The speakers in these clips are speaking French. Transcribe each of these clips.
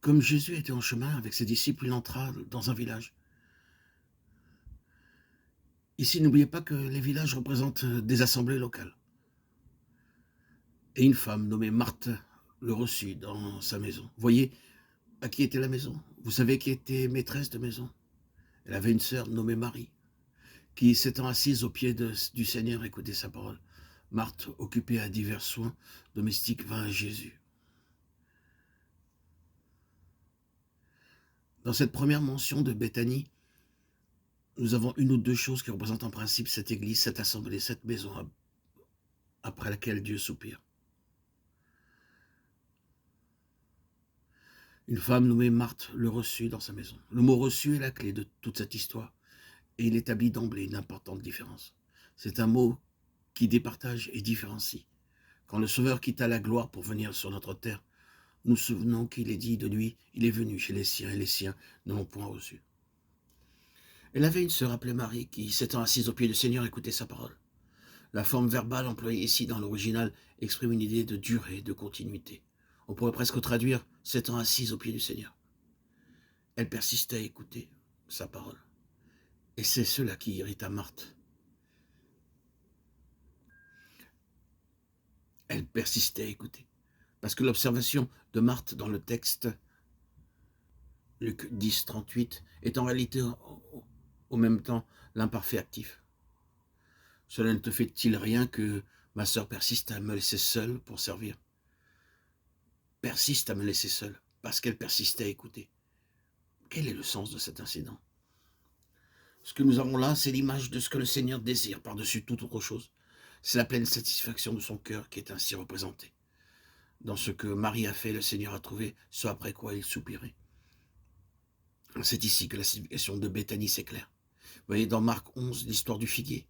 Comme Jésus était en chemin avec ses disciples, il entra dans un village. Ici, n'oubliez pas que les villages représentent des assemblées locales. Et une femme nommée Marthe le reçut dans sa maison. Voyez à qui était la maison? Vous savez qui était maîtresse de maison? Elle avait une sœur nommée Marie, qui s'étant assise aux pieds du Seigneur écoutait sa parole. Marthe, occupée à divers soins domestiques, vint à Jésus. Dans cette première mention de Béthanie, nous avons une ou deux choses qui représentent en principe cette église, cette assemblée, cette maison après laquelle Dieu soupire. Une femme nommée Marthe le reçut dans sa maison. Le mot reçu est la clé de toute cette histoire et il établit d'emblée une importante différence. C'est un mot qui départage et différencie. Quand le Sauveur quitta la gloire pour venir sur notre terre, nous nous souvenons qu'il est dit de lui, il est venu chez les siens et les siens ne l'ont point reçu. Elle avait une sœur appelée Marie qui, s'étant assise aux pieds du Seigneur, écoutait sa parole. La forme verbale employée ici dans l'original exprime une idée de durée, de continuité. On pourrait presque traduire « s'étant assise aux pieds du Seigneur ». Elle persistait à écouter sa parole. Et c'est cela qui irrita Marthe. Elle persistait à écouter. Parce que l'observation de Marthe dans le texte, Luc 10, 38, est en réalité au même temps l'imparfait actif. Cela ne te fait-il rien que ma sœur persiste à me laisser seule pour servir? Persiste à me laisser seule, parce qu'elle persistait à écouter. Quel est le sens de cet incident? Ce que nous avons là, c'est l'image de ce que le Seigneur désire par-dessus toute autre chose. C'est la pleine satisfaction de son cœur qui est ainsi représentée. Dans ce que Marie a fait, le Seigneur a trouvé ce après quoi il soupirait. C'est ici que la signification de Béthanie s'éclaire. Vous voyez dans Marc 11, l'histoire du figuier.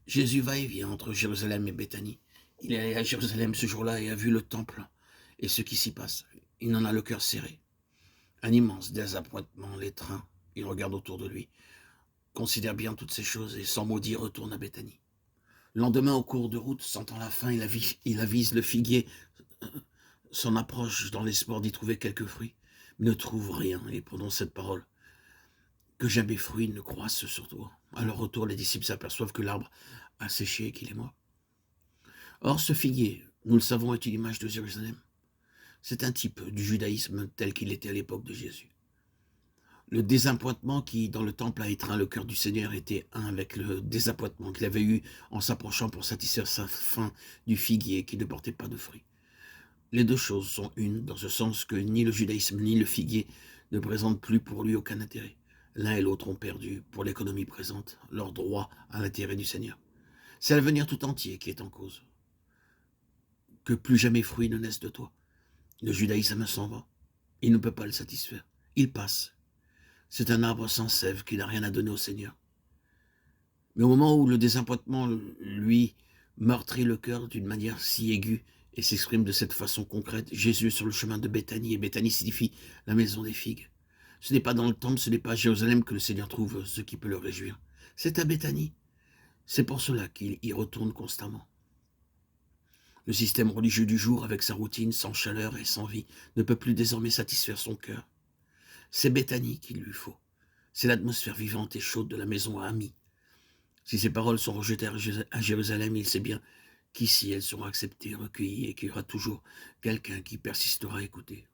Jésus va et vient entre Jérusalem et Béthanie. Il est allé à Jérusalem ce jour-là et a vu le temple et ce qui s'y passe. Il en a le cœur serré. Un immense désappointement l'étreint. Il regarde autour de lui, considère bien toutes ces choses et sans mot dit retourne à Béthanie. Le lendemain, au cours de route, sentant la faim, il avise le figuier, s'en approche dans l'espoir d'y trouver quelques fruits, mais ne trouve rien et prononce cette parole. Que jamais fruits ne croissent sur toi. À leur retour, les disciples s'aperçoivent que l'arbre a séché et qu'il est mort. Or, ce figuier, nous le savons, est une image de Jérusalem. C'est un type du judaïsme tel qu'il était à l'époque de Jésus. Le désappointement qui, dans le temple, a étreint le cœur du Seigneur était un avec le désappointement qu'il avait eu en s'approchant pour satisfaire sa faim du figuier qui ne portait pas de fruits. Les deux choses sont une, dans ce sens que ni le judaïsme ni le figuier ne présentent plus pour lui aucun intérêt. L'un et l'autre ont perdu, pour l'économie présente, leur droit à l'intérêt du Seigneur. C'est l'avenir tout entier qui est en cause. Que plus jamais fruit ne naisse de toi. Le judaïsme s'en va. Il ne peut pas le satisfaire. Il passe. C'est un arbre sans sève qui n'a rien à donner au Seigneur. Mais au moment où le désappointement, lui, meurtrit le cœur d'une manière si aiguë et s'exprime de cette façon concrète, Jésus est sur le chemin de Béthanie, et Béthanie signifie la maison des figues. Ce n'est pas dans le temple, ce n'est pas à Jérusalem que le Seigneur trouve ce qui peut le réjouir. C'est à Béthanie. C'est pour cela qu'il y retourne constamment. Le système religieux du jour, avec sa routine sans chaleur et sans vie, ne peut plus désormais satisfaire son cœur. C'est Béthanie qu'il lui faut. C'est l'atmosphère vivante et chaude de la maison à Ami. Si ces paroles sont rejetées à Jérusalem, il sait bien qu'ici elles seront acceptées, recueillies et qu'il y aura toujours quelqu'un qui persistera à écouter.